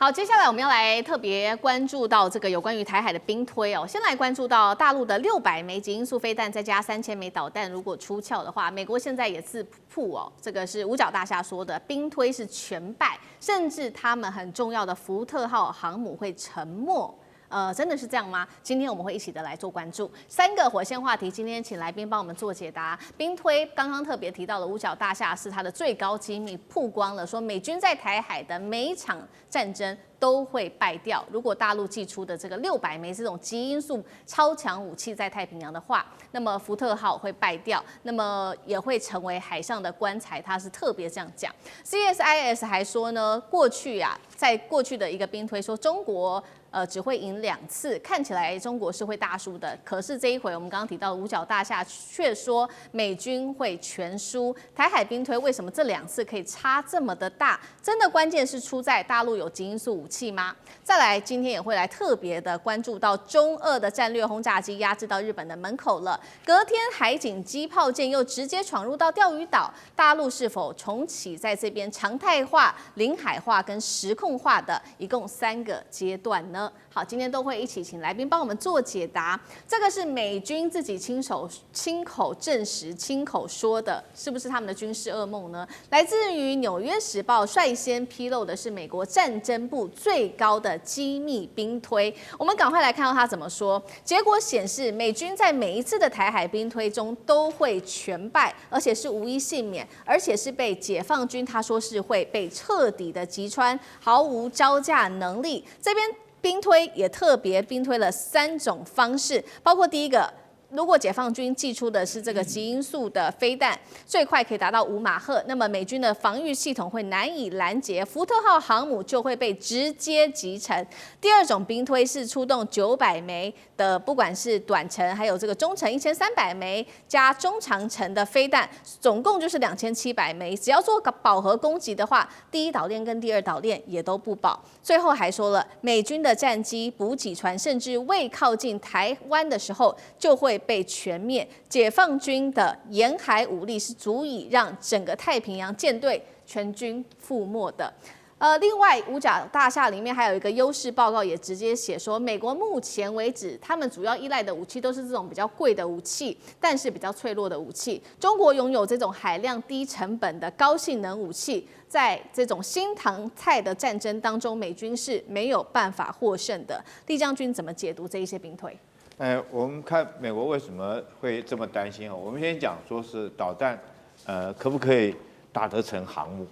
好，接下来我们要来特别关注到这个有关于台海的兵推哦。先来关注到大陆的600枚极音速飞弹，再加3000枚导弹，如果出鞘的话，美国现在也自曝哦，这个是五角大厦说的，兵推是全败，甚至他们很重要的福特号航母会沉没。真的是这样吗？今天我们会一起的来做关注3个火线话题。今天请来宾帮我们做解答。兵推刚刚特别提到的五角大厦是它的最高机密曝光了，说美军在台海的每一场战争都会败掉。如果大陆寄出的这个600枚这种极音速超强武器在太平洋的话，那么福特号会败掉，那么也会成为海上的棺材。他是特别这样讲。CSIS 还说呢，在过去的一个兵推说中国。只会赢2次，看起来中国是会大输的。可是这一回，我们刚刚提到的五角大厦却说美军会全输。台海兵推为什么这2次可以差这么的大？真的关键是出在大陆有极音速武器吗？再来，今天也会来特别的关注到中俄的战略轰炸机压制到日本的门口了。隔天，海警机炮舰又直接闯入到钓鱼岛，大陆是否重启在这边常态化、领海化跟实控化的一共3个阶段呢？好，今天都会一起请来宾帮我们做解答。这个是美军自己亲口证实、亲口说的，是不是他们的军事噩梦呢？来自于《纽约时报》率先披露的是美国战争部最高的机密兵推。我们赶快来看到他怎么说。结果显示，美军在每一次的台海兵推中都会全败，而且是无一幸免，而且是被解放军他说是会被彻底的击穿，毫无招架能力。这边。兵推也特别兵推了3种方式，包括第一个，如果解放军寄出的是这个极音速的飞弹，最快可以达到5马赫，那么美军的防御系统会难以拦截，福特号航母就会被直接击沉。第2种兵推是出动900枚的，不管是短程还有这个中程1300枚加中长程的飞弹，总共就是2700枚。只要做饱和攻击的话，第1岛链跟第2岛链也都不保。最后还说了，美军的战机、补给船甚至未靠近台湾的时候就会被全灭。解放军的沿海武力是足以让整个太平洋舰队全军覆没的。另外，五角大厦里面还有一个优势报告，也直接写说，美国目前为止，他们主要依赖的武器都是这种比较贵的武器，但是比较脆弱的武器。中国拥有这种海量、低成本的高性能武器，在这种新常态的战争当中，美军是没有办法获胜的。厉将军怎么解读这一些兵推？我们看美国为什么会这么担心啊？我们先讲说是导弹，可不可以打得成航母？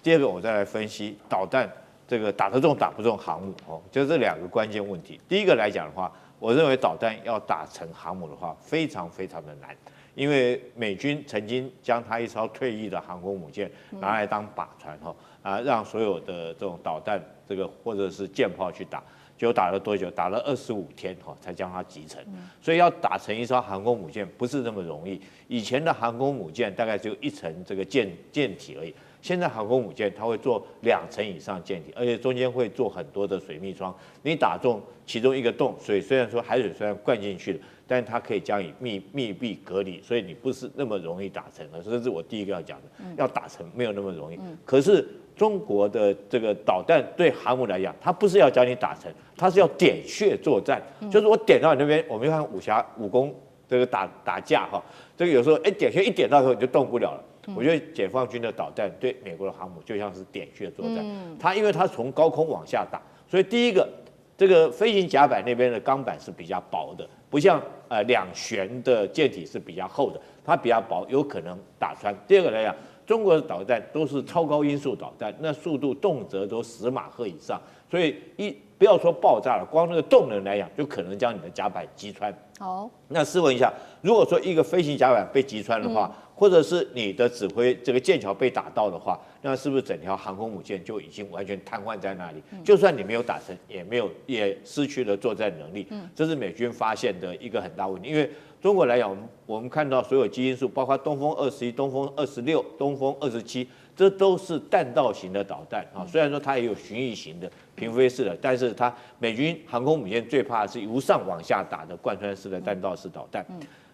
第2个，我再来分析导弹这个打得中打不中航母就这2个关键问题。第1个来讲的话，我认为导弹要打成航母的话，非常非常的难，因为美军曾经将它一艘退役的航空母舰拿来当靶船让所有的这种导弹这个或者是舰炮去打。结果打了多久？打了25天才将它击沉。所以要打成一艘航空母舰不是那么容易。以前的航空母舰大概只有1层这个舰体而已。现在航空母舰它会做2层以上舰体，而且中间会做很多的水密窗。你打中其中一个洞，水虽然说海水虽然灌进去了，但是它可以将你密闭隔离，所以你不是那么容易打成的。这是我第1个要讲的，要打成没有那么容易。可是中国的这个导弹对航母来讲，它不是要将你打成，它是要点穴作战，就是我点到你那边，我们看武功这个打架这个有时候点穴一点到以后你就动不了了。我觉得解放军的导弹对美国的航母就像是点穴作战，它因为它从高空往下打，所以第1个这个飞行甲板那边的钢板是比较薄的，不像2旋的舰体是比较厚的，它比较薄，有可能打穿。第2个来讲，中国的导弹都是超高音速导弹，那速度动辄都10马赫以上，所以不要说爆炸了，光那个动能来讲，就可能将你的甲板击穿。那试问一下，如果说一个飞行甲板被击穿的话，或者是你的指挥这个舰桥被打到的话，那是不是整条航空母舰就已经完全瘫痪在那里？就算你没有打成，也失去了作战能力。这是美军发现的一个很大问题。因为中国来讲，我们看到所有基因素，包括东风21、东风26、东风27，这都是弹道型的导弹虽然说它也有巡弋型的、平飞式的，但是它美军航空母舰最怕的是由上往下打的贯穿式的弹道式导弹。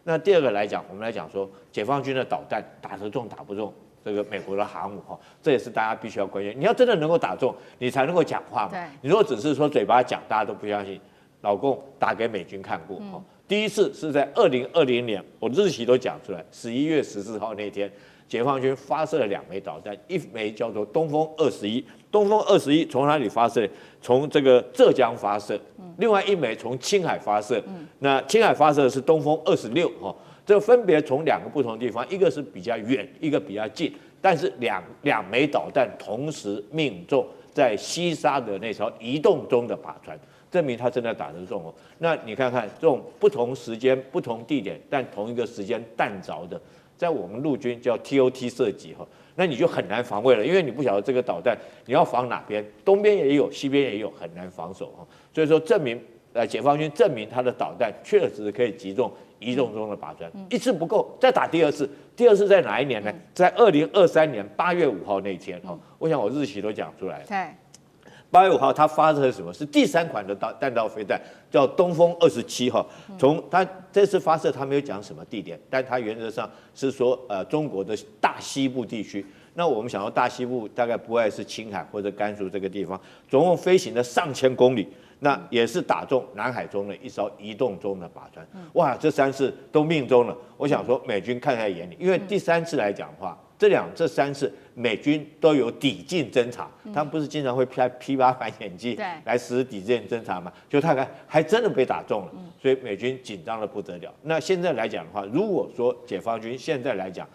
那第2个来讲，我们来讲说解放军的导弹打得中打不中，这个美国的航母哈，这也是大家必须要关心。你要真的能够打中，你才能够讲话嘛。你如果只是说嘴巴讲，大家都不相信。老共打给美军看过哈，第一次是在2020年，我日期都讲出来，11月14号那天，解放军发射了2枚导弹，一枚叫做东风21，东风21从哪里发射？从这个浙江发射，另外一枚从青海发射。那青海发射的是东风26哈，这分别从2个不同地方，一个是比较远，一个比较近，但是两枚导弹同时命中在西沙的那条移动中的靶船。证明他真的打得中哦。那你看看这种不同时间、不同地点，但同一个时间弹着的，在我们陆军叫 TOT 射击哈，那你就很难防卫了，因为你不晓得这个导弹你要防哪边，东边也有，西边也有，很难防守哈。所以说证明，解放军证明他的导弹确实可以击中移动中的靶船，一次不够，再打第二次。第二次在哪一年呢？在2023年8月5号那天哈，我想我日期都讲出来了。对。8月5号，他发射的什么？是第3款的弹道飞弹，叫东风27号。从他这次发射，他没有讲什么地点，但他原则上是说，中国的大西部地区。那我们想到大西部大概不外是青海或者甘肃这个地方，总共飞行了上千公里，那也是打中南海中的一艘移动中的靶船。哇，这3次都命中了。我想说，美军看在眼里，因为第3次来讲的话。这3次美军都有抵近侦察，他们不是经常会派 P8反潜机来实施抵近侦察吗？就大概还真的被打中了，所以美军紧张的不得了。那现在来讲的话，如果说解放军现在来讲，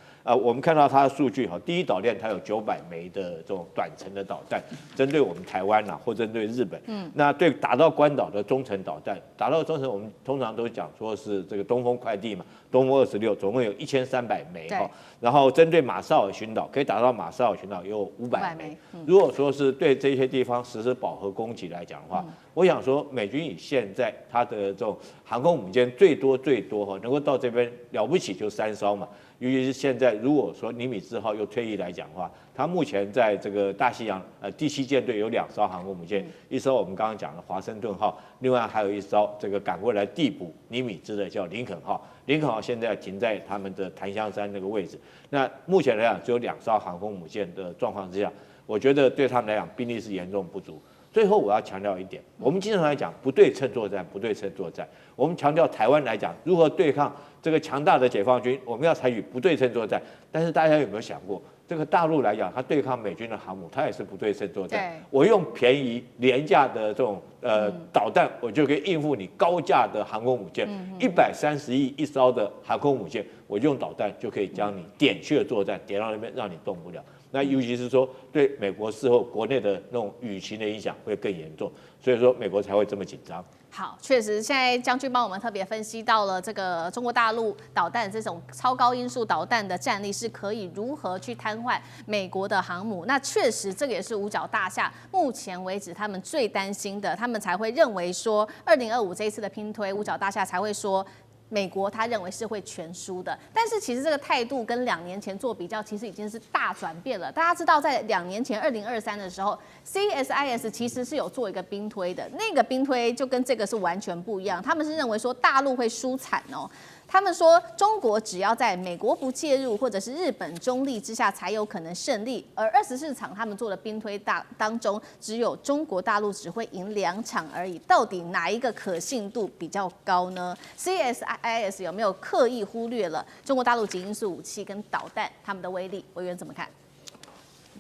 我们看到它的数据哈，第一岛链它有900枚的这种短程的导弹，针对我们台湾呐，或针对日本。那对打到关岛的中程导弹，打到中程我们通常都讲说是这个东风快递嘛，东风26总共有1300枚哈。然后针对马绍尔群岛，可以打到马绍尔群岛有500枚。如果说是对这些地方实施饱和攻击来讲的话，我想说美军以现在它的这种航空母舰最多哈，能够到这边了不起就3艘嘛。尤其是现在，如果说尼米兹号又退役来讲的话，它目前在这个大西洋第7舰队有2艘航空母舰，一艘我们刚刚讲的华盛顿号，另外还有一艘这个赶过来递补尼米兹的叫林肯号。林肯号现在停在他们的檀香山那个位置。那目前来讲，只有2艘航空母舰的状况之下，我觉得对他们来讲兵力是严重不足。最后我要强调一点，我们经常来讲不对称作战，不对称作战。我们强调台湾来讲如何对抗这个强大的解放军，我们要采取不对称作战。但是大家有没有想过，这个大陆来讲，它对抗美军的航母，它也是不对称作战。我用便宜廉价的这种导弹，我就可以应付你高价的航空母舰，130亿一艘的航空母舰，我用导弹就可以将你点穴作战，点到那边让你动不了。那尤其是说对美国事后国内的那种舆情的影响会更严重，所以说美国才会这么紧张。好，确实，现在将军帮我们特别分析到了这个中国大陆导弹这种超高音速导弹的战力是可以如何去瘫痪美国的航母。那确实，这个也是五角大厦目前为止他们最担心的，他们才会认为说2025这一次的拼推，五角大厦才会说。美国他认为是会全输的，但是其实这个态度跟2年前做比较，其实已经是大转变了。大家知道，在2年前2023的时候 ，CSIS 其实是有做一个兵推的，那个兵推就跟这个是完全不一样。他们是认为说大陆会输惨哦。他们说，中国只要在美国不介入，或者是日本中立之下，才有可能胜利。而24场他们做的兵推当中，只有中国大陆只会赢2场而已。到底哪一个可信度比较高呢 ？CSIS 有没有刻意忽略了中国大陆极音速武器跟导弹他们的威力？委员怎么看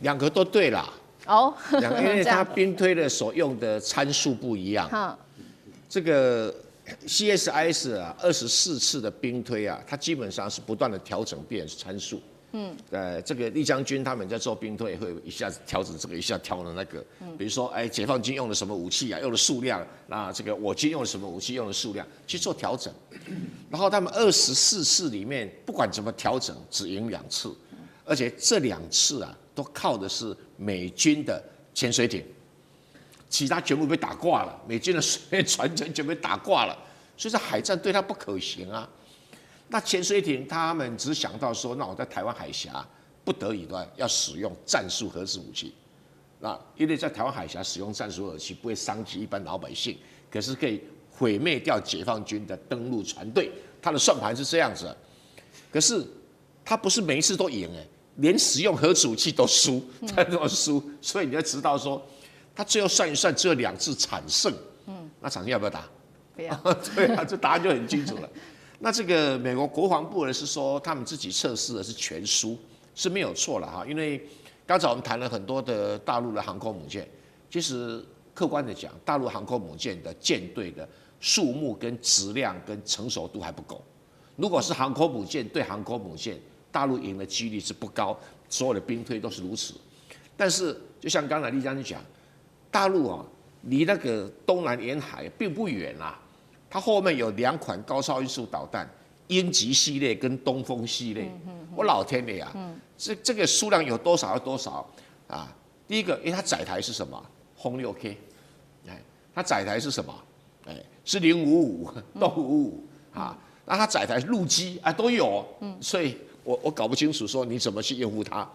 ？2个都对啦。哦，因为它兵推的所用的参数不一样。这个。CSIS 啊，24次的兵推啊，它基本上是不断的调整变参数。这个厉将军他们在做兵推，会一下子调整这个，一下调整那个。比如说，解放军用了什么武器啊，用的数量，那这个我军用了什么武器，用的数量去做调整。然后他们24次里面，不管怎么调整，只赢2次，而且这2次啊，都靠的是美军的潜水艇。其他全部被打挂了，美军的水面船舰全被打挂了，所以说海战对他不可行啊。那潜水艇他们只想到说，那我在台湾海峡不得已的要使用战术核子武器，那因为在台湾海峡使用战术核武器不会伤及一般老百姓，可是可以毁灭掉解放军的登陆船队，他的算盘是这样子的。可是他不是每一次都赢连使用核子武器都输，才这么输，所以你要知道说，他最后算一算，只有2次惨胜，那场要不要打？不要。对啊，这答案就很清楚了。那这个美国国防部呢是说，他们自己测试的是全输，是没有错了哈。因为刚才我们谈了很多的大陆的航空母舰，其实客观的讲，大陆航空母舰的舰队的数目跟质量跟成熟度还不够。如果是航空母舰对航空母舰，大陆赢的几率是不高，所有的兵推都是如此。但是就像刚才丽将军讲，大陆啊离那个东南沿海并不远啦。它后面有2款高超音速导弹，鹰击系列跟东风系列。我老天爷啊，这个数量有多少啊？第一个，因为它载台是什么？轰6K， 它载台是什么？是055、动555啊。那它载台陆基啊都有，所以我搞不清楚说你怎么去应付它。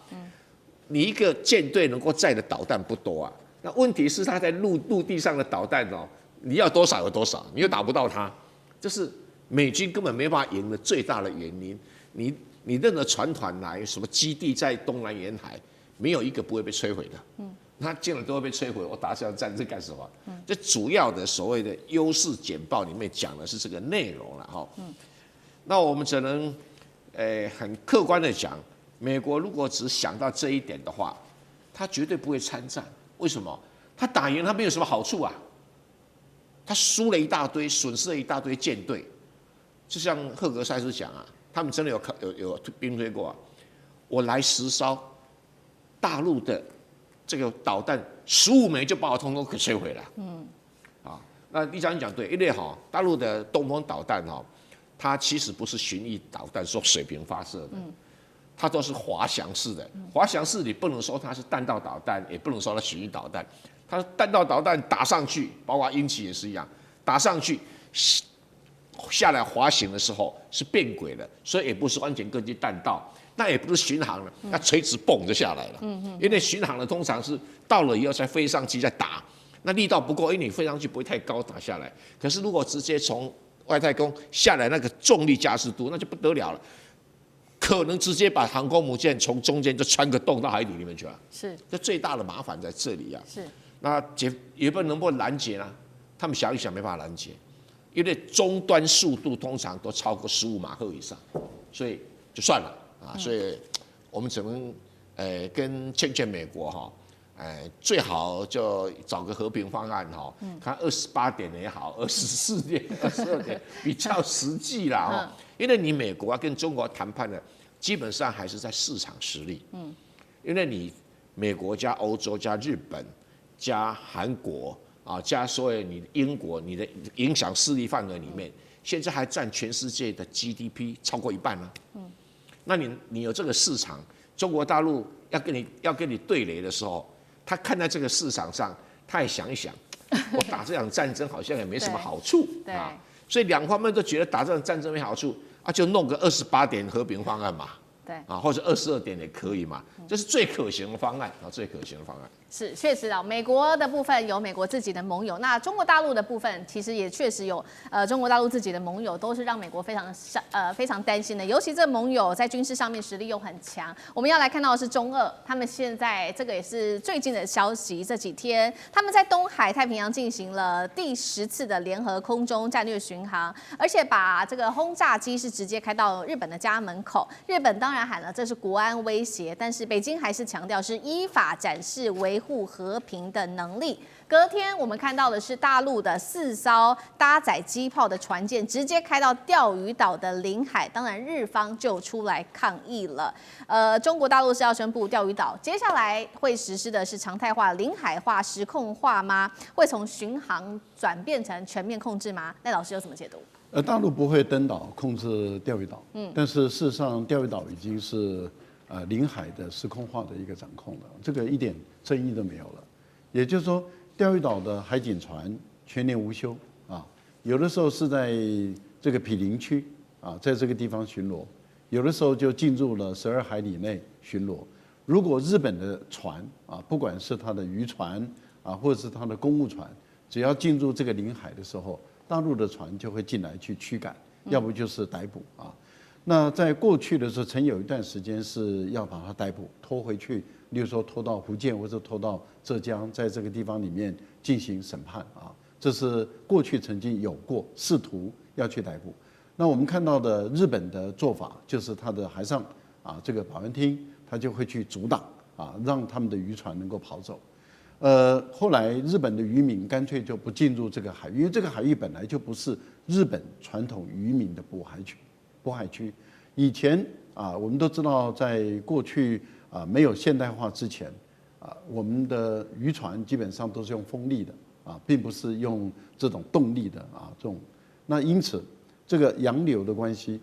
你一个舰队能够载的导弹不多啊，那问题是它在陆地上的导弹哦。你要多少有多少，你又打不到它，这是美军根本没办法赢的最大的原因。你任何船团来，什么基地在东南沿海，没有一个不会被摧毁的。那既然都会被摧毁，我打这场战争干什么？这主要的所谓的优势简报里面讲的是这个内容了哈。那我们只能很客观的讲，美国如果只想到这一点的话，他绝对不会参战。为什么？他打赢他没有什么好处啊。他输了一大堆，损失了一大堆舰队，就像赫格塞斯讲啊，他们真的有兵推过啊。我来10艘，大陆的这个导弹15枚就把我通通给摧毁了。那李将军讲对，因为大陆的东风导弹它其实不是巡弋导弹，说水平发射的，它都是滑翔式的。滑翔式你不能说它是弹道导弹，也不能说它巡弋导弹。它弹道导弹打上去，包括鹰击也是一样，打上去下来滑行的时候是变轨的，所以也不是完全根据弹道，那也不是巡航了，那垂直蹦就下来了。因为巡航的通常是到了以后才飞上去再打，那力道不够，因为你飞上去不会太高打下来。可是如果直接从外太空下来，那个重力加速度那就不得了了。可能直接把航空母舰从中间就穿个洞到海底里面去了。是，这最大的麻烦在这里啊。是。那也不能不拦截呢？他们想一想没办法拦截，因为终端速度通常都超过15马赫以上，所以就算了啊。所以我们只能跟劝美国最好就找个和平方案看28点也好，24点、22点比较实际啦因为你美国要跟中国谈判的，基本上还是在市场实力。因为你美国加欧洲加日本。加韩国加所有你英国，你的影响势力范围里面，现在还占全世界的 GDP 超过1半呢。那你有这个市场，中国大陆要跟你对垒的时候，他看在这个市场上，他也想一想，我打这场战争好像也没什么好处所以2方面都觉得打这场战争没好处就弄个28点和平方案嘛。对或者22点也可以嘛，这是最可行的方案最可行的方案。是，确实美国的部分有美国自己的盟友，那中国大陆的部分其实也确实有中国大陆自己的盟友，都是让美国非常担心的。尤其这盟友在军事上面实力又很强。我们要来看到的是中俄，他们现在这个也是最近的消息，这几天他们在东海太平洋进行了第10次的联合空中战略巡航，而且把这个轰炸机是直接开到日本的家门口。日本当然喊了这是国安威胁，但是北京还是强调是依法展示维护和平的能力。隔天我们看到的是大陆的4艘搭载机炮的船舰直接开到钓鱼岛的领海，当然日方就出来抗议了。中国大陆是要宣布钓鱼岛接下来会实施的是常态化、领海化、实控化吗？会从巡航转变成全面控制吗？赖老师有什么解读？大陆不会登岛控制钓鱼岛，但是事实上钓鱼岛已经是领海的实控化的一个掌控了，这个一点争议都没有了。也就是说，钓鱼岛的海警船全年无休有的时候是在这个毗邻区在这个地方巡逻，有的时候就进入了12海里内巡逻。如果日本的船不管是它的渔船或者是它的公务船，只要进入这个领海的时候，大陆的船就会进来去驱赶，要不就是逮捕那在过去的时候，曾有一段时间是要把他逮捕，拖回去，例如说拖到福建或者拖到浙江，在这个地方里面进行审判啊。这是过去曾经有过试图要去逮捕。那我们看到的日本的做法，就是他的海上啊这个保安厅，他就会去阻挡啊，让他们的渔船能够跑走。后来日本的渔民干脆就不进入这个海域，因为这个海域本来就不是日本传统渔民的捕海区。以前啊，我们都知道，在过去啊没有现代化之前啊，我们的渔船基本上都是用风力的啊，并不是用这种动力的啊这种。那因此这个洋流的关系，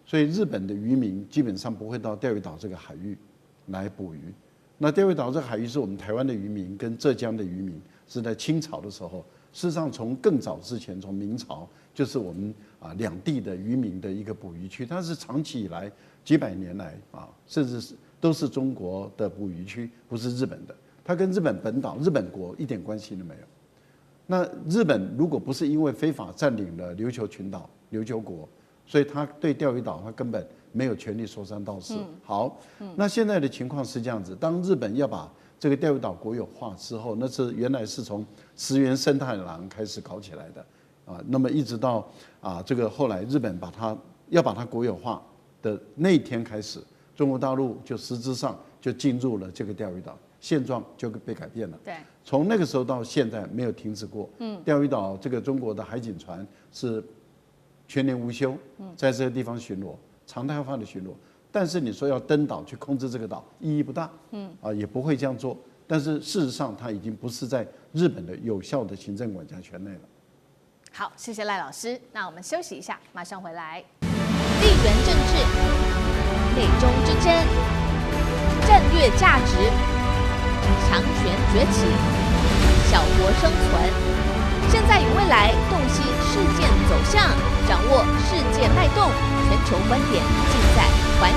所以日本的渔民基本上不会到钓鱼岛这个海域来捕鱼。那钓鱼岛这个海域是我们台湾的渔民跟浙江的渔民是在清朝的时候，事实上从更早之前，从明朝就是我们啊两地的渔民的一个捕鱼区，它是长期以来几百年来啊，甚至是都是中国的捕鱼区，不是日本的。它跟日本本岛、日本国一点关系都没有。那日本如果不是因为非法占领了琉球群岛、琉球国，所以他对钓鱼岛他根本没有权利说三道四。好，那现在的情况是这样子：当日本要把这个钓鱼岛国有化之后，那是原来是从石原生太郎开始搞起来的啊，那么一直到啊这个后来日本要把它国有化的那一天开始，中国大陆就实质上就进入了这个钓鱼岛，现状就被改变了。对，从那个时候到现在没有停止过。钓鱼岛这个中国的海警船是全年无休，在这个地方巡逻，常态化的巡逻。但是你说要登岛去控制这个岛，意义不大，也不会这样做。但是事实上，它已经不是在日本的有效的行政管辖权内了。好，谢谢赖老师。那我们休息一下，马上回来。地缘政治、美中之争、战略价值、强权崛起、小国生存，现在与未来洞悉事件走向，掌握世界脉动，全球观点尽在环